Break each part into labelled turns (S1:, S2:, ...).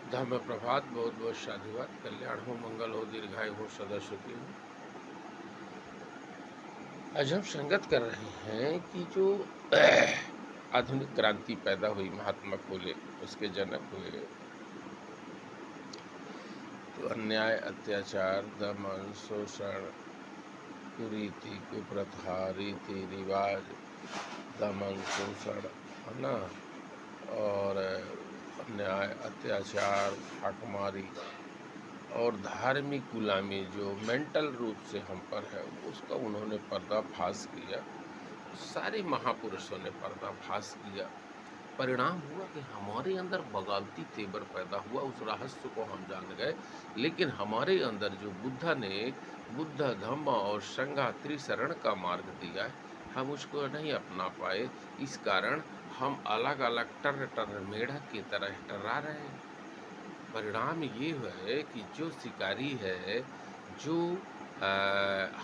S1: धर्म प्रभात, बहुत बहुत साधुवाद, कल्याण हो, मंगल हो, दीर्घायु हो, सदा सुखी हो। आज हम संगत कर रहे हैं कि जो आधुनिक क्रांति पैदा हुई, महात्मा फूले उसके जनक हुए, तो अन्याय, अत्याचार, दमन, शोषण, कुरीति, कुप्रथा, रीति रिवाज, दमन, शोषण, है ना, और अन्याय, अत्याचार, हाकमारी और धार्मिक गुलामी जो मेंटल रूप से हम पर है, उसका उन्होंने पर्दाफाश किया। सारे महापुरुषों ने पर्दाफाश किया। परिणाम हुआ कि हमारे अंदर बगावती तेवर पैदा हुआ। उस रहस्य को हम जान गए, लेकिन हमारे अंदर जो बुद्धा ने बुद्ध, धम्म और संघा त्रिशरण का मार्ग दिया है, हम उसको नहीं अपना पाए। इस कारण हम अलग अलग टर मेढक की तरह टर्रा रहे हैं। परिणाम ये है कि जो शिकारी है, जो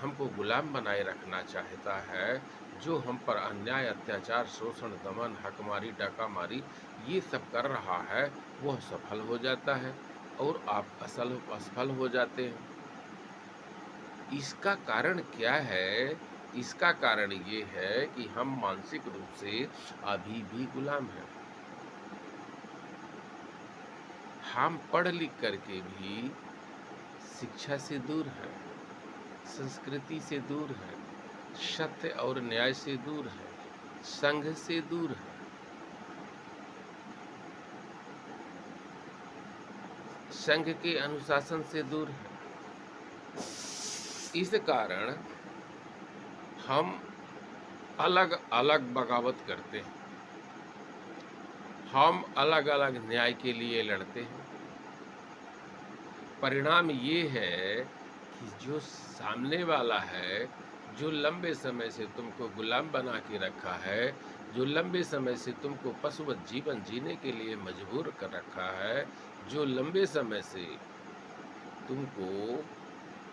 S1: हमको गुलाम बनाए रखना चाहता है, जो हम पर अन्याय, अत्याचार, शोषण, दमन, हकमारी, डाकामारी ये सब कर रहा है, वह सफल हो जाता है और आप असफल हो जाते हैं। इसका कारण क्या है? इसका कारण ये है कि हम मानसिक रूप से अभी भी गुलाम हैं। हम पढ़ लिख करके भी शिक्षा से दूर है, संस्कृति से दूर है, सत्य और न्याय से दूर है, संघ से दूर है, संघ के अनुशासन से दूर है। इस कारण हम अलग अलग बगावत करते हैं, हम अलग अलग न्याय के लिए लड़ते हैं। परिणाम ये है कि जो सामने वाला है, जो लंबे समय से तुमको गुलाम बना के रखा है, जो लंबे समय से तुमको पशुवत जीवन जीने के लिए मजबूर कर रखा है, जो लंबे समय से तुमको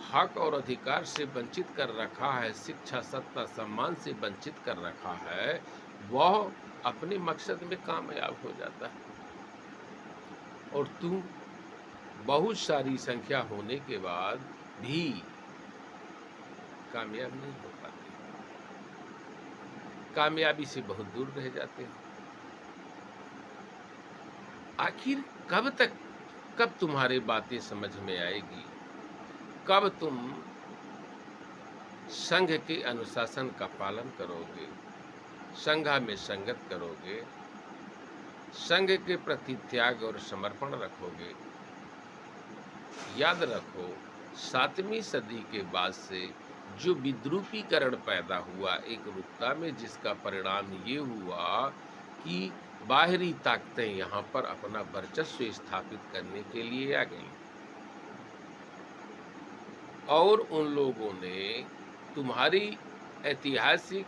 S1: हक और अधिकार से वंचित कर रखा है, शिक्षा, सत्ता, सम्मान से वंचित कर रखा है, वह अपने मकसद में कामयाब हो जाता है और तुम बहुत सारी संख्या होने के बाद भी कामयाब नहीं हो पाते, कामयाबी से बहुत दूर रह जाते हैं। आखिर कब तुम्हारी बातें समझ में आएगी? कब तुम संघ के अनुशासन का पालन करोगे, संघा में संगत करोगे, संघ के प्रति त्याग और समर्पण रखोगे? याद रखो, 7वीं सदी के बाद से जो विद्रूपीकरण पैदा हुआ एक रूपता में, जिसका परिणाम ये हुआ कि बाहरी ताकतें यहाँ पर अपना वर्चस्व स्थापित करने के लिए आ गईं और उन लोगों ने तुम्हारी ऐतिहासिक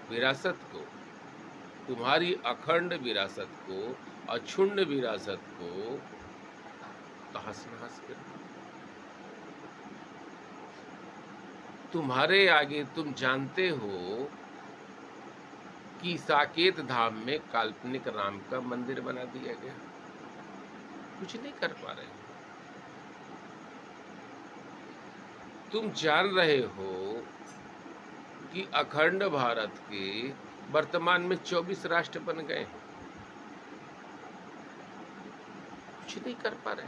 S1: विरासत को, तुम्हारी अखंड विरासत को, अक्षुण्ण विरासत को तहस-नहस कर दिया। तुम्हारे आगे तुम जानते हो कि साकेत धाम में काल्पनिक राम का मंदिर बना दिया गया। कुछ नहीं कर पा रहे। तुम जान रहे हो कि अखंड भारत के वर्तमान में 24 राष्ट्र बन गए हैं। कुछ नहीं कर पा रहे।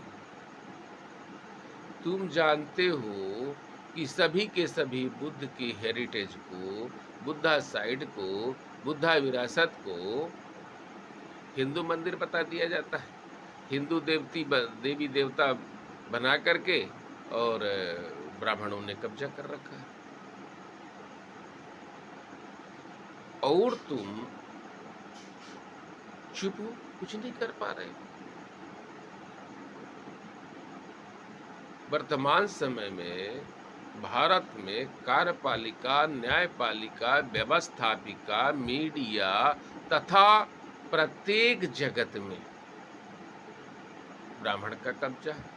S1: तुम जानते हो कि सभी के सभी बुद्ध की हेरिटेज को, बुद्धा साइड को, बुद्धा विरासत को हिंदू मंदिर बता दिया जाता है। हिंदू देवी देवता बना करके और ब्राह्मणों ने कब्जा कर रखा है। और तुम चुप हो, कुछ नहीं कर पा रहे। वर्तमान समय में भारत में कार्यपालिका, न्यायपालिका, व्यवस्थापिका, मीडिया तथा प्रत्येक जगत में ब्राह्मण का कब्जा है।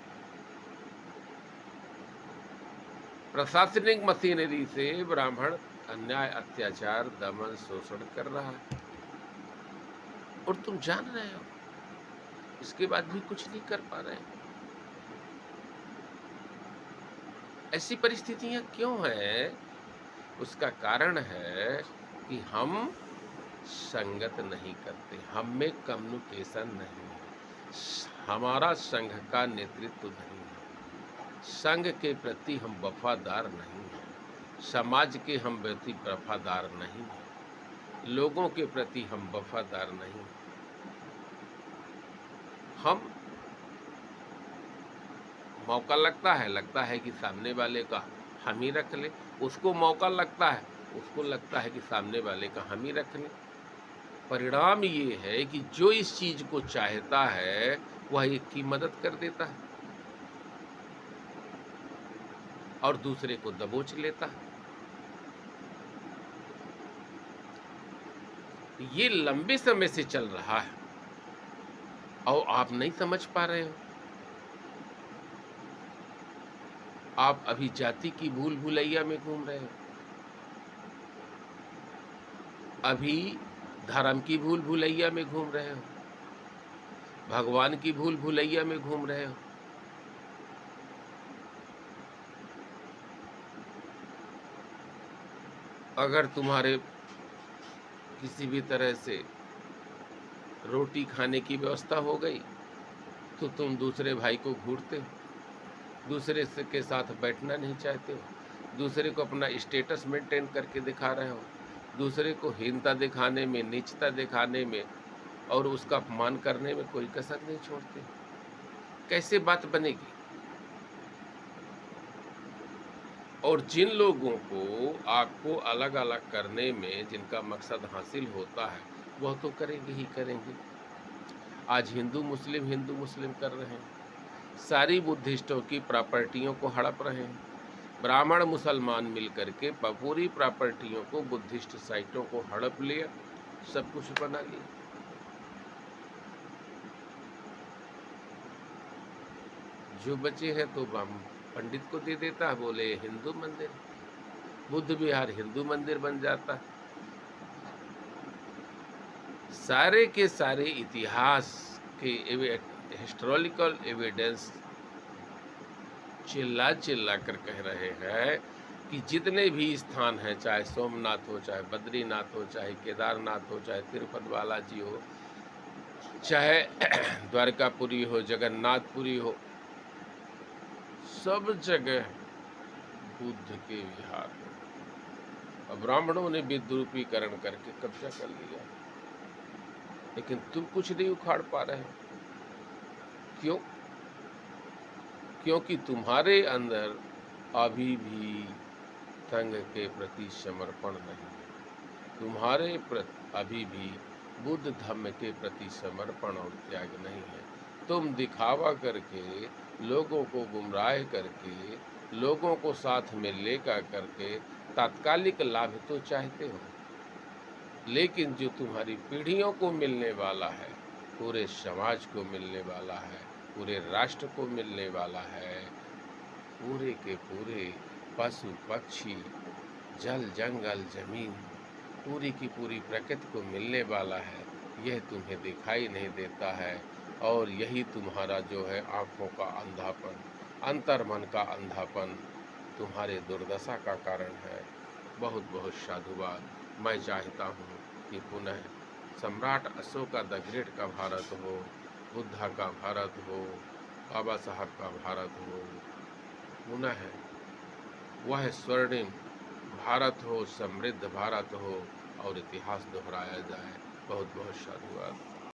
S1: प्रशासनिक मशीनरी से ब्राह्मण अन्याय, अत्याचार, दमन, शोषण कर रहा है और तुम जान रहे हो। इसके बाद भी कुछ नहीं कर पा रहे हैं। ऐसी परिस्थितियां क्यों हैं? उसका कारण है कि हम संगत नहीं करते, हम में कम्युनिकेशन नहीं है, हमारा संघ का नेतृत्व नहीं है, संघ के प्रति हम वफादार नहीं हैं, समाज के हम प्रति वफादार नहीं हैं, लोगों के प्रति हम वफादार नहीं हैं। हम मौका लगता है कि सामने वाले का हम ही रख लें, उसको मौका लगता है, उसको लगता है कि सामने वाले का हम ही रख लें। परिणाम ये है कि जो इस चीज को चाहता है वह एक की मदद कर देता है और दूसरे को दबोच लेता है। ये लंबे समय से चल रहा है और आप नहीं समझ पा रहे हो। आप अभी जाति की भूल भुलैया में घूम रहे हो, अभी धर्म की भूल भुलैया में घूम रहे हो, भगवान की भूल भुलैया में घूम रहे हो। अगर तुम्हारे किसी भी तरह से रोटी खाने की व्यवस्था हो गई तो तुम दूसरे भाई को घूरते हो, दूसरे के साथ बैठना नहीं चाहते हो, दूसरे को अपना स्टेटस मेंटेन करके दिखा रहे हो, दूसरे को हीनता दिखाने में, नीचता दिखाने में और उसका अपमान करने में कोई कसर नहीं छोड़ते। कैसे बात बनेगी? और जिन लोगों को आपको अलग अलग करने में जिनका मकसद हासिल होता है वह तो करेंगे ही करेंगे। आज हिंदू मुस्लिम कर रहे हैं, सारी बुद्धिस्टों की प्रॉपर्टियों को हड़प रहे हैं, ब्राह्मण मुसलमान मिलकर के पूरी प्रॉपर्टियों को, बुद्धिस्ट साइटों को हड़प लिया, सब कुछ बना लिया। जो बचे हैं तो पंडित को दे देता है, बोले हिंदू मंदिर, बुद्ध विहार हिंदू मंदिर बन जाता है। सारे के सारे इतिहास के हिस्टोरिकल एविडेंस चिल्ला चिल्ला कर कह रहे हैं कि जितने भी स्थान हैं, चाहे सोमनाथ हो, चाहे बद्रीनाथ हो, चाहे केदारनाथ हो, चाहे तिरुपति बालाजी हो, चाहे द्वारकापुरी हो, जगन्नाथपुरी हो, सब जगह बुद्ध के विहार हैं। अब ब्राह्मणों ने विद्रूपीकरण करके कब्जा कर लिया, लेकिन तुम कुछ नहीं उखाड़ पा रहे हो। क्यों? क्योंकि तुम्हारे अंदर अभी भी संघ के प्रति समर्पण नहीं है, तुम्हारे अभी भी बुद्ध धर्म के प्रति समर्पण और त्याग नहीं है। तुम दिखावा करके, लोगों को गुमराह करके, लोगों को साथ में लेकर करके तात्कालिक लाभ तो चाहते हो, लेकिन जो तुम्हारी पीढ़ियों को मिलने वाला है, पूरे समाज को मिलने वाला है, पूरे राष्ट्र को मिलने वाला है, पूरे के पूरे पशु पक्षी, जल जंगल जमीन, पूरी की पूरी प्रकृति को मिलने वाला है, यह तुम्हें दिखाई नहीं देता है। और यही तुम्हारा जो है आँखों का अंधापन, अंतर्मन का अंधापन तुम्हारे दुर्दशा का कारण है। बहुत बहुत साधुवाद। मैं चाहता हूँ कि पुनः सम्राट अशोक द ग्रेट का भारत हो, बुद्धा का भारत हो, बाबा साहब का भारत हो, पुनः वह स्वर्णिम भारत हो, समृद्ध भारत हो और इतिहास दोहराया जाए। बहुत बहुत साधुवाद।